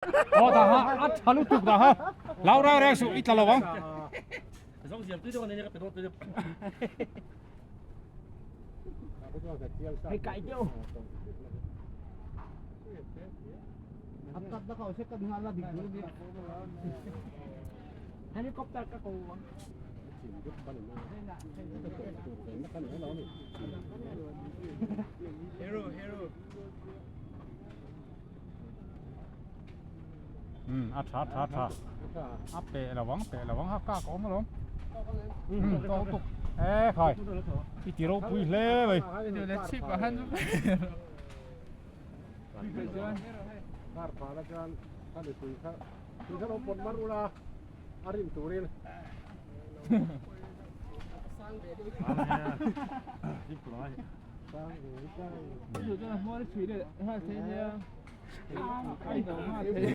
다 하루 뚝다 하. 라우라 레스 이탈라 왕. 성시합 뜨져가 내가 또 뜨져. Hay cãi chứ. Anh cắt nó khỏi sẽ cắt nga là đỉnh luôn đi. Helicopter các cô. Hero. 아차. 앞에 라왕 할까 거기 놈. 또 뚝. 에 khỏi. 이 뒤로 부이 lê vậy. Điều là chip và hắn giúp. Karpalakan ada tulisan tulisan open marula arim turin Ví dụ như là mua cái thủy để hai thế nha. Cái đầu hai thế.